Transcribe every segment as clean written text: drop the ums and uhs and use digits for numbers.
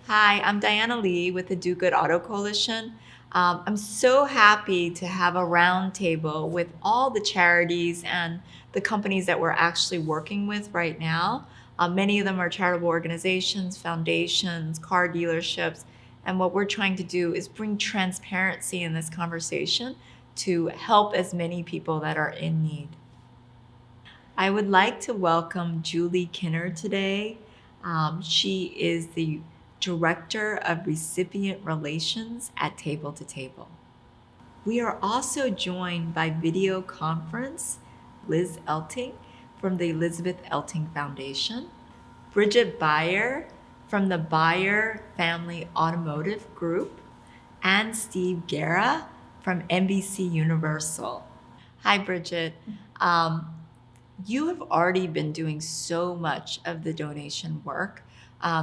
Hi, I'm Diana Lee with the Do Good Auto Coalition. I'm so happy to have a roundtable with all the charities and the companies that we're actually working with right now. Many of them are charitable organizations, foundations, car dealerships. And what we're trying to do is bring transparency in this conversation to help as many people that are in need. I would like to welcome Julie Kinner today. She is the Director of Recipient Relations at Table to Table. We are also joined by video conference Liz Elting from the Elizabeth Elting Foundation, Bridget Beyer from the Beyer Family Automotive Group, and Steve Guerra from NBC Universal. Hi, Bridget. Um, you have already been doing so much of the donation work.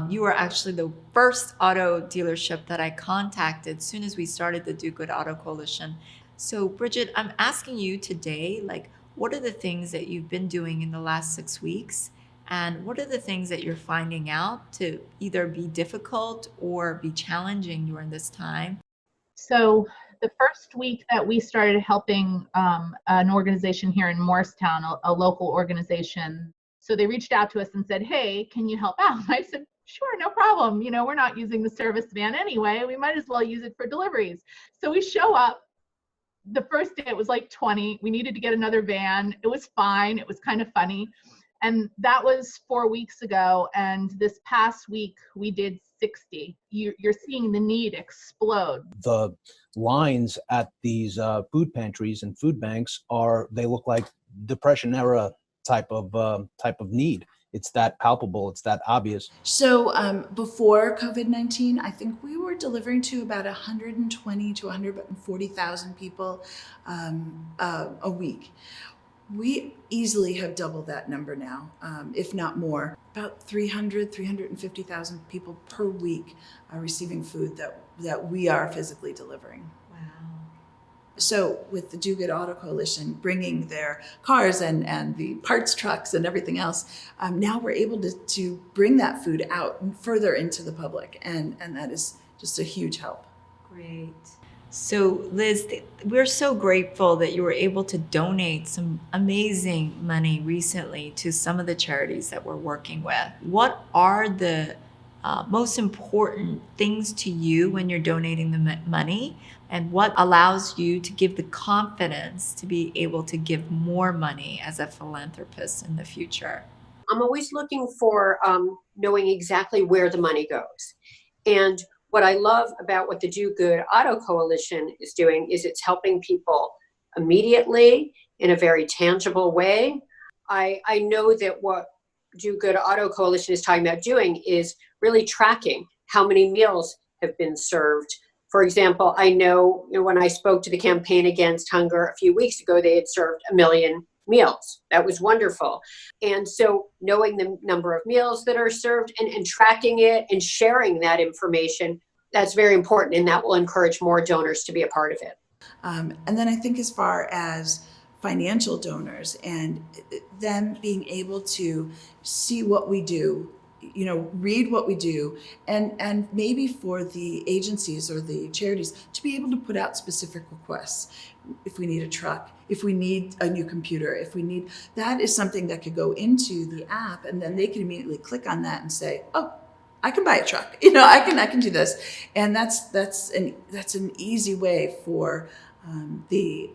You were actually the first auto dealership that I contacted as soon as we started the Do Good Auto Coalition. So, Bridget, I'm asking you today, like, what are the things that you've been doing in the last 6 weeks? And what are the things that you're finding out to either be difficult or be challenging during this time? So the first week that we started helping an organization here in Morristown, a local organization, so they reached out to us and said, "Hey, can you help out?" I said, "Sure, no problem. You know, we're not using the service van anyway. We might as well use it for deliveries." So we show up. The first day it was like 20. We needed to get another van. It was fine. It was kind of funny. And that was 4 weeks ago. And this past week we did 60. You're seeing the need explode. The lines at these food pantries and food banks they look like Depression era type of need. It's that palpable. It's that obvious. So before COVID-19, I think we were delivering to about 120 to 140,000 people a week. We easily have doubled that number now, if not more. About 350,000 people per week are receiving food that we are physically delivering. Wow. So with the Do Good Auto Coalition bringing their cars and the parts trucks and everything else, now we're able to bring that food out further into the public. And that is just a huge help. Great. So, Liz, we're so grateful that you were able to donate some amazing money recently to some of the charities that we're working with. What are the most important things to you when you're donating the money, and what allows you to give the confidence to be able to give more money as a philanthropist in the future? I'm always looking for knowing exactly where the money goes. And what I love about what the Do Good Auto Coalition is doing is it's helping people immediately in a very tangible way. I know that what Do Good Auto Coalition is talking about doing is really tracking how many meals have been served. For example, I know, when I spoke to the campaign against hunger a few weeks ago, they had served 1 million meals. That was wonderful. And so knowing the number of meals that are served and tracking it and sharing that information, that's very important, and that will encourage more donors to be a part of it. And then I think as far as financial donors and them being able to see what we do, read what we do, and maybe for the agencies or the charities to be able to put out specific requests. If we need a truck, if we need a new computer, that is something that could go into the app, and then they can immediately click on that and say, "Oh, I can buy a truck. I can do this," and that's an easy way for the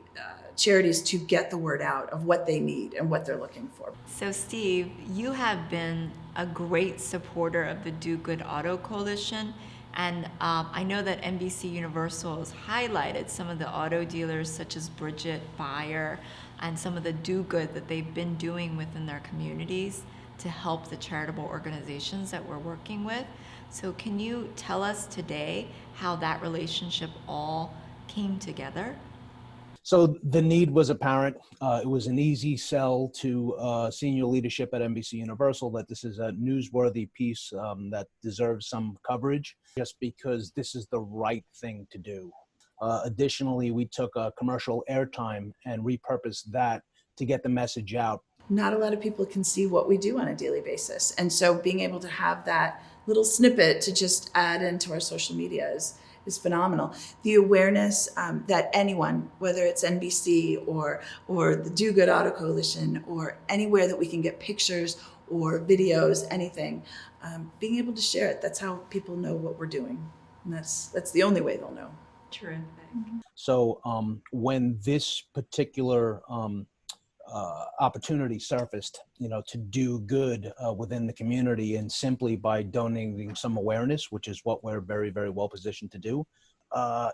charities to get the word out of what they need and what they're looking for. So, Steve, you have been a great supporter of the Do Good Auto Coalition. And I know that NBC Universal has highlighted some of the auto dealers such as Bridget, Beyer, and some of the do good that they've been doing within their communities to help the charitable organizations that we're working with. So can you tell us today how that relationship all came together? So the need was apparent. It was an easy sell to senior leadership at NBC Universal that this is a newsworthy piece that deserves some coverage, just because this is the right thing to do. Additionally, we took commercial airtime and repurposed that to get the message out. not a lot of people can see what we do on a daily basis. And so being able to have that little snippet to just add into our social media is phenomenal. The awareness that anyone, whether it's NBC or the Do Good Auto Coalition or anywhere that we can get pictures or videos, anything, being able to share it, that's how people know what we're doing. And that's the only way they'll know. Terrific. So when this particular opportunity surfaced, to do good within the community, and simply by donating some awareness, which is what we're very, very well positioned to do,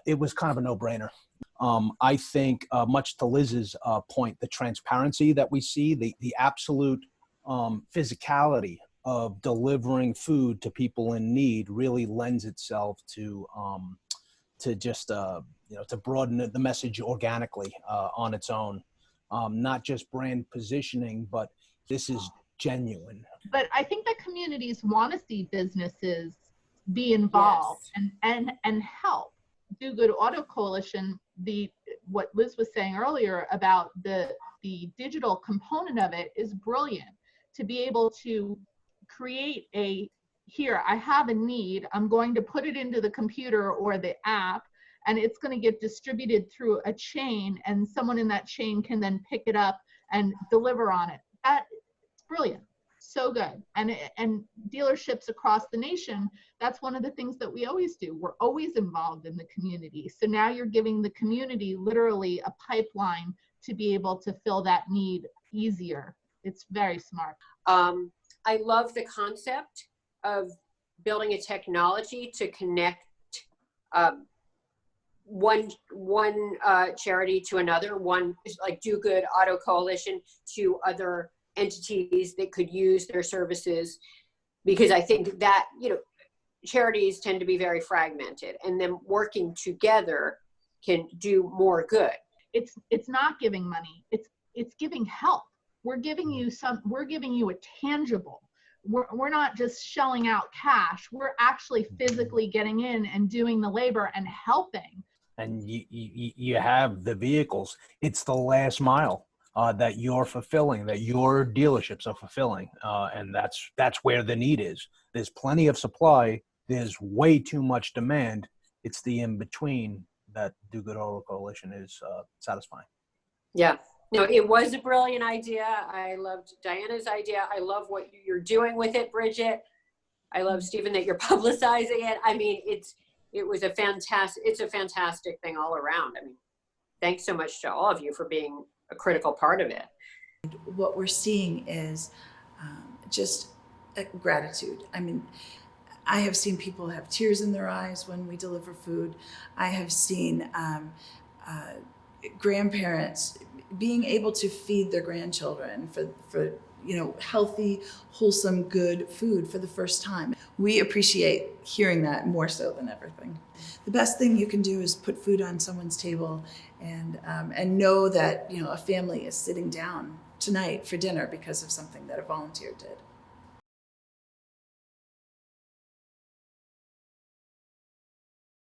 it was kind of a no-brainer. I think, much to Liz's point, the transparency that we see, the absolute physicality of delivering food to people in need really lends itself to just to broaden the message organically on its own. Not just brand positioning, but this is genuine. But I think that communities want to see businesses be involved and help. Do Good Auto Coalition, what Liz was saying earlier about the digital component of it is brilliant. To be able to create here, I have a need, I'm going to put it into the computer or the app, and it's going to get distributed through a chain, and someone in that chain can then pick it up and deliver on it. That's brilliant. So good. And dealerships across the nation, that's one of the things that we always do. We're always involved in the community. So now you're giving the community literally a pipeline to be able to fill that need easier. It's very smart. I love the concept of building a technology to connect one charity to another, one like Do Good Auto Coalition to other entities that could use their services, because I think that charities tend to be very fragmented, and them working together can do more good. It's not giving money, it's giving help. We're giving you a tangible. We're not just shelling out cash. We're actually physically getting in and doing the labor and helping. And you have the vehicles. It's the last mile that you're fulfilling, that your dealerships are fulfilling. And that's where the need is. There's plenty of supply. There's way too much demand. It's the in-between that Do Good Auto Coalition is satisfying. Yeah. No, it was a brilliant idea. I loved Diana's idea. I love what you're doing with it, Bridget. I love, Stephen, that you're publicizing it. I mean, it's a fantastic thing all around. I mean, thanks so much to all of you for being a critical part of it. What we're seeing is just gratitude. I mean, I have seen people have tears in their eyes when we deliver food. I have seen grandparents being able to feed their grandchildren for healthy, wholesome, good food for the first time. We appreciate hearing that more so than everything. The best thing you can do is put food on someone's table and know that a family is sitting down tonight for dinner because of something that a volunteer did.